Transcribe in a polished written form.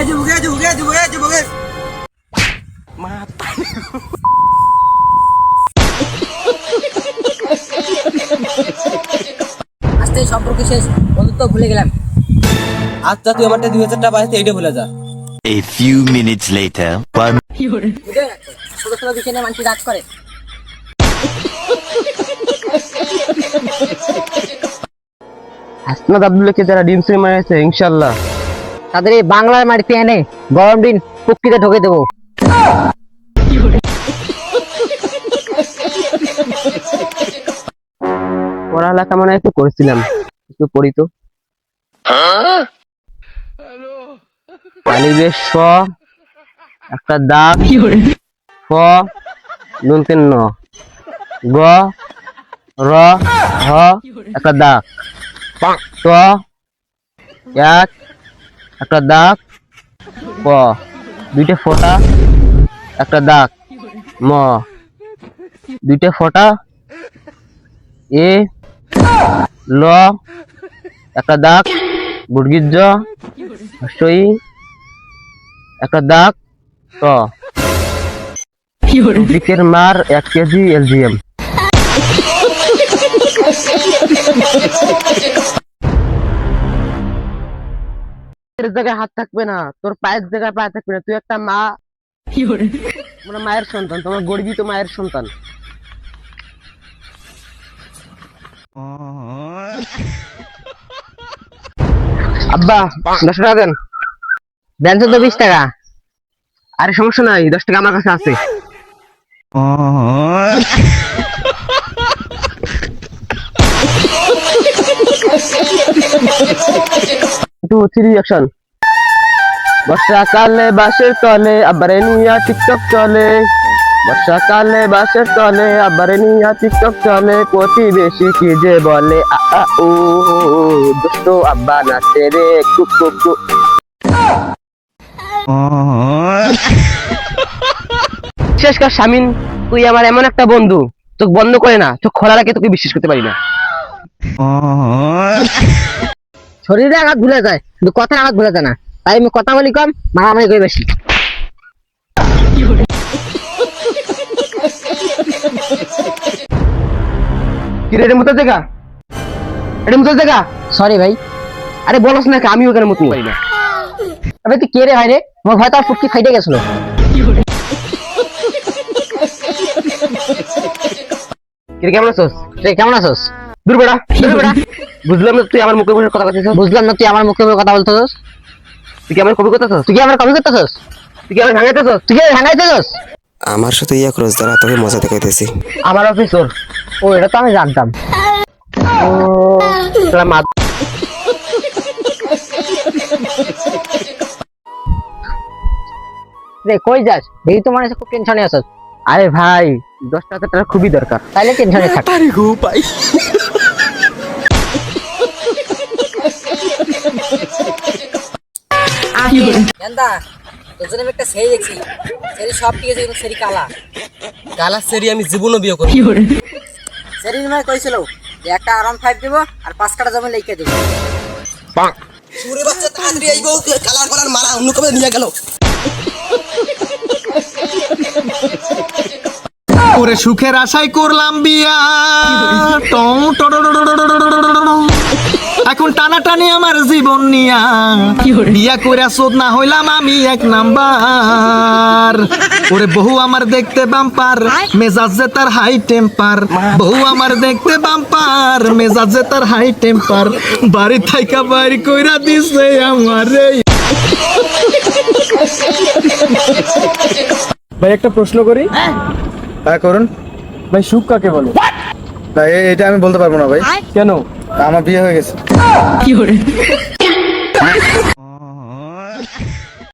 এই যে বুকে আজকে সম্পর্ক শেষ, বন্ধুত্ব ভুলে গেলাম। আচ্ছা তুই আমারটা 2000 টাকা পাইতে এইটা ভুলে যা। A few minutes later. ছোট ছোট বিষয় নিয়ে মানুষ রাগ করে। হাসনাত আব্দুল্লাহকে যারা ডিম ছুঁড়ে মারেছে ইনশাআল্লাহ তাদের এই বাংলার মাটিতে এনে গরম দিন পুক্তিতে ঢোকে দেবো। পড়ালেখা মানে একটু করেছিলাম, একটু পড়ি তো। আলিফের স একটা দাগ, ফ নুন তিন ন, গ র হ একটা দাগ, ত এক একটা দাগ, প দুইটা ফোঁটা একটা দাগ, ম দুইটা ফোঁটা, এ ল একটা দাগ, বুড়গির জ হস্যই একটা দাগ, ট দিকের মার 1 কেজি এলজিএম। জায়গায় হাত থাকবে না, তোর পায়ের জায়গায় পা থাকবে না। তুই একটা মা, তোমরা মায়ের সন্তান, তোমার গর্বিত মায়ের সন্তান। আব্বা 10 টাকা দেন। দেন তো 20 টাকা। আরে সমস্যা নাই, 10 টাকা আমার কাছে আছে। Two three action. বর্ষাকালে বাসের তলে আবার নিয়া টিকটক চলে, বর্ষাকালে বাসের তলে আবার নিয়া টিকটক চলে, প্রতিবেশী কি যে বলে আ আ ও দোস্ত আব্বা নাচে রে কুক কুক কুক। বিশেষ করে শামিন, তুই আমার এমন একটা বন্ধু, চোখ বন্ধ করে না, চোখ খোলা রাখে তোকে বিশ্বাস করতে পারি না। শরীরে আঘাত ভুলে যায় কিন্তু কথা আঘাত ভুলে যায় না, তাই আমি কথা বলি কম, মারামারি করি বেশি। কিরে এটা মুতার জায়গা, এটা মুতার জায়গা। সরি ভাই। আরে বলস না, আমি ওখানে মুততে পারি না। আবে তুই কে রে ভাই রে? আমার ভয় তো আর ফুটকি ফাইটে গেছিল। কিরে কেমন আছোস? রে কেমন আছোস? দূর বেড়া, দূর বেড়া। বুঝলাম না তুই আমার মুখে মুখে কথা বলছিস। বুঝলাম না তুই আমার মুখে মুখে কথা বলতেছস। তুই কি আমার কবি করতেছস? তুই কি আমার কবি করতেছস? তুই কি আমার ভাঙাইতেছস? তুই কি ভাঙাইতেছস? আমার সাথে ইয়া ক্রস দ্বারা তোকে মজা দেখাইতেছি। আমার অফিস ওর। ও এটা তো আমি জানতাম। ও তোরা মা। রে কই যাস? দেখি তো মনে হচ্ছে খুব টেনশনে আছিস। আরে ভাই 10 টাকা খুবই দরকার। তাইলে টেনশনে থাক। তারি গো পাই। গেন্দা তোর জন্য আমি একটা সেরি দেখছি। সেরি সব ঠিক আছে কিন্তু সেরি কালা। কালা সেরি আমি জীবনও বিয়ে করব। সেরি মানে কইছিল যে একটা R15 দেব আর 5 কাটা জমি লিখে দেব। সুরে বাচ্চা তাড়াতাড়ি আইবো, কালার কালার মারা অন্য কবে নিয়ে গেল। ওরে সুখের আশায় করলাম বিয়া, এখন টানাটানি আমার জীবন নিয়া, বিয়া কইরা শোধ না হইলাম আমি 1 নাম্বার। ওরে বহু আমার দেখতে বাম্পার, মেজাজে তার হাই টেম্পার, বহু আমার দেখতে বাম্পার, মেজাজে তার হাই টেম্পার, বাড়ি থাইকা বাড়ি কইরা দিছে আমারে। ভাই একটা প্রশ্ন করি। হ্যাঁ করুন ভাই। সুখ কাকে বলে? ভাই এটা আমি বলতে পারবো না ভাই। কেন? আমার বিয়ে হয়ে গেছে।